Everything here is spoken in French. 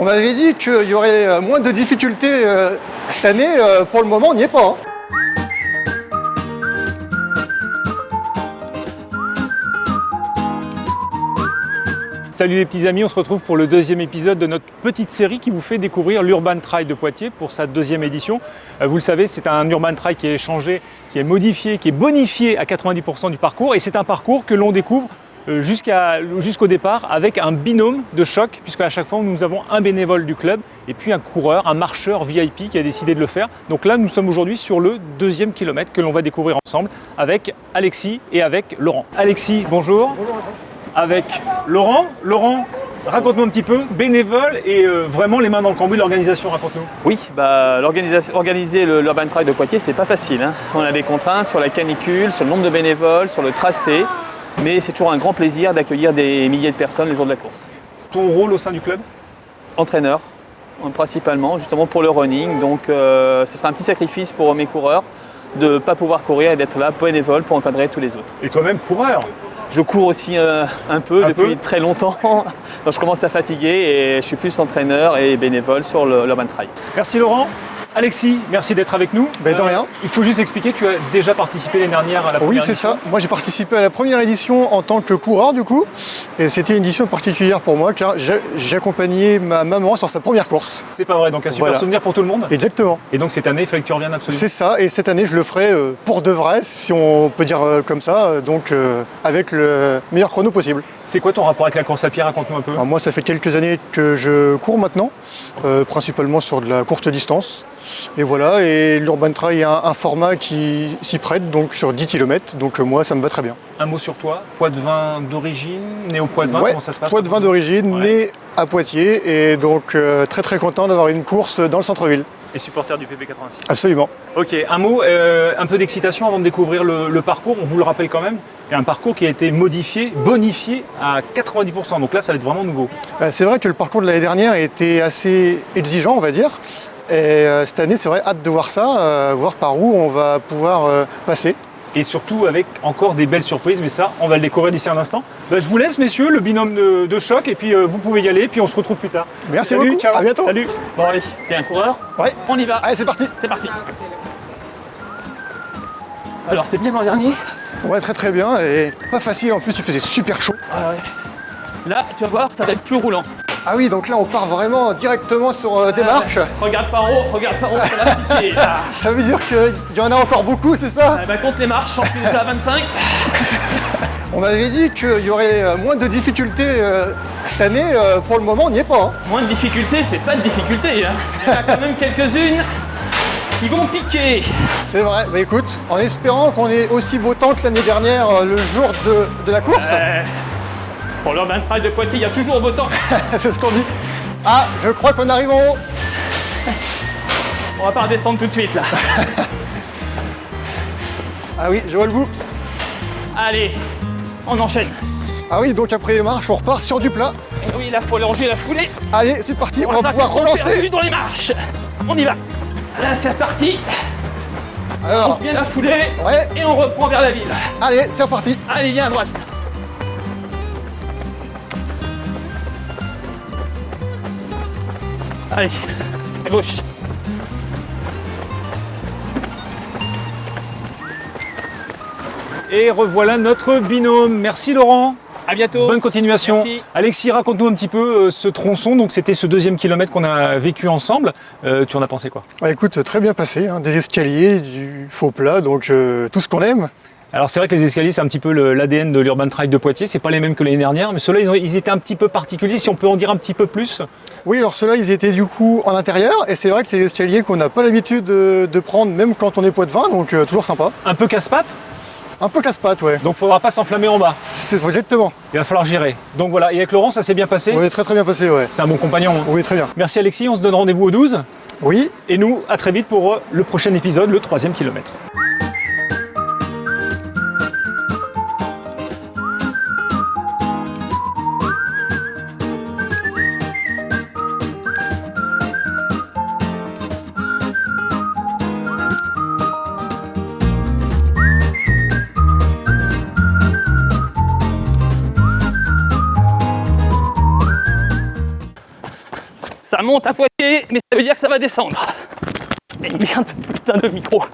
On m'avait dit qu'il y aurait moins de difficultés cette année. Pour le moment, on n'y est pas. Salut les petits amis, on se retrouve pour le deuxième épisode de notre petite série qui vous fait découvrir l'Urban Trail de Poitiers pour sa deuxième édition. Vous le savez, c'est un Urban Trail qui est changé, qui est modifié, qui est bonifié à 90% du parcours, et c'est un parcours que l'on découvre jusqu'au départ avec un binôme de choc, puisque à chaque fois nous avons un bénévole du club et puis un coureur, un marcheur VIP qui a décidé de le faire. Donc là nous sommes aujourd'hui sur le deuxième kilomètre que l'on va découvrir ensemble avec Alexis et avec Laurent. Alexis, bonjour. Bonjour Vincent. Avec Laurent. Laurent, raconte-nous un petit peu, bénévole et vraiment les mains dans le cambouis de l'organisation, raconte-nous. Oui, organiser l'Urban Trail de Poitiers, c'est pas facile. On a des contraintes sur la canicule, sur le nombre de bénévoles, sur le tracé, mais c'est toujours un grand plaisir d'accueillir des milliers de personnes le jour de la course. Ton rôle au sein du club? Entraîneur, principalement, justement pour le running, donc ce sera un petit sacrifice pour mes coureurs de ne pas pouvoir courir et d'être là bénévole pour encadrer tous les autres. Et toi-même coureur? Je cours aussi un peu depuis très longtemps, donc je commence à fatiguer et je suis plus entraîneur et bénévole sur l'Urban Trail. Merci Laurent. Alexis, merci d'être avec nous. De rien. Il faut juste expliquer, tu as déjà participé l'année dernière à la première édition. Oui, c'est ça. Moi, j'ai participé à la première édition en tant que coureur, du coup. Et c'était une édition particulière pour moi, car j'ai accompagné ma maman sur sa première course. C'est pas vrai, donc un super souvenir pour tout le monde. Exactement. Et donc cette année, il fallait que tu reviennes absolument. C'est ça, et cette année, je le ferai pour de vrai, si on peut dire comme ça, donc avec le meilleur chrono possible. C'est quoi ton rapport avec la course à pied? Raconte-nous un peu. Alors moi, ça fait quelques années que je cours maintenant, principalement sur de la courte distance. Et voilà, et l'Urban Trail est un format qui s'y prête, donc sur 10 km, donc moi ça me va très bien. Un mot sur toi, Poitevin d'origine, né au Poitevin, comment ça se passe? Poitevin d'origine, né à Poitiers, et donc très content d'avoir une course dans le centre-ville. Et supporter du PB86. Absolument. Ok, un mot, un peu d'excitation avant de découvrir le parcours, on vous le rappelle quand même, il y a un parcours qui a été modifié, bonifié à 90%, donc là ça va être vraiment nouveau. C'est vrai que le parcours de l'année dernière était assez exigeant, on va dire. Et cette année, c'est vrai, hâte de voir ça, voir par où on va pouvoir passer. Et surtout avec encore des belles surprises, mais ça, on va le découvrir d'ici un instant. Je vous laisse, messieurs, le binôme de choc, et puis vous pouvez y aller, puis on se retrouve plus tard. Merci Salut, beaucoup, ciao. à bientôt. Salut. Bon allez, t'es un coureur? Ouais. On y va. Allez, c'est parti. C'est parti. Alors c'était bien l'an dernier? Ouais, très bien, et pas facile, en plus il faisait super chaud. Ah ouais. Là, tu vas voir, ça va être plus roulant. Ah oui, donc là on part vraiment directement sur des marches. Regarde par haut, ça va piquer. Là. Ça veut dire qu'il y en a encore beaucoup, c'est ça? Compte les marches, j'en suis déjà à 25. On m'avait dit qu'il y aurait moins de difficultés cette année. Pour le moment, on n'y est pas. Moins de difficultés, c'est pas de difficultés. Il y en a quand même quelques-unes qui vont piquer. C'est vrai. Bah écoute, en espérant qu'on ait aussi beau temps que l'année dernière, le jour de la course. Pour l'Urban Trail de Poitiers, il y a toujours beau temps. C'est ce qu'on dit. Ah, je crois qu'on arrive en haut. On va pas redescendre tout de suite là. Ah oui, je vois le bout. Allez, on enchaîne. Ah oui, donc après les marches, on repart sur du plat. Et oui, là, faut longer la foulée. Allez, c'est parti, on va va pouvoir relancer. dans les marches. On y va. Là, c'est parti. On Alors, vient la foulée ouais, et on reprend vers la ville. allez, c'est reparti. Allez, viens à droite. Allez, à gauche. Et revoilà notre binôme. Merci Laurent. À bientôt. Bonne continuation. Merci. Alexis, raconte-nous un petit peu ce tronçon. Donc c'était ce deuxième kilomètre qu'on a vécu ensemble. Tu en as pensé quoi? Bah, écoute, très bien passé, hein, des escaliers, du faux plat, donc tout ce qu'on aime. Alors c'est vrai que les escaliers, c'est un petit peu l'ADN de l'Urban Trail de Poitiers. C'est pas les mêmes que l'année dernière, mais ceux-là, ils étaient un petit peu particuliers. Si on peut en dire un petit peu plus. Oui, alors ceux-là, ils étaient du coup en intérieur, et c'est vrai que c'est des escaliers qu'on n'a pas l'habitude de prendre, même quand on est Poitevin, donc toujours sympa. Un peu casse-pattes. Un peu casse-pattes, ouais. Donc faudra pas s'enflammer en bas. C'est exactement. Il va falloir gérer. Donc voilà. Et avec Laurent, ça s'est bien passé. Oui, très bien passé, ouais. C'est un bon compagnon. Hein. Oui, très bien. Merci Alexis. On se donne rendez-vous au 12. Oui. Et nous, à très vite pour le prochain épisode, le 3e kilomètre. Ça monte à Poitiers, mais ça veut dire que ça va descendre. Et merde, putain de micro.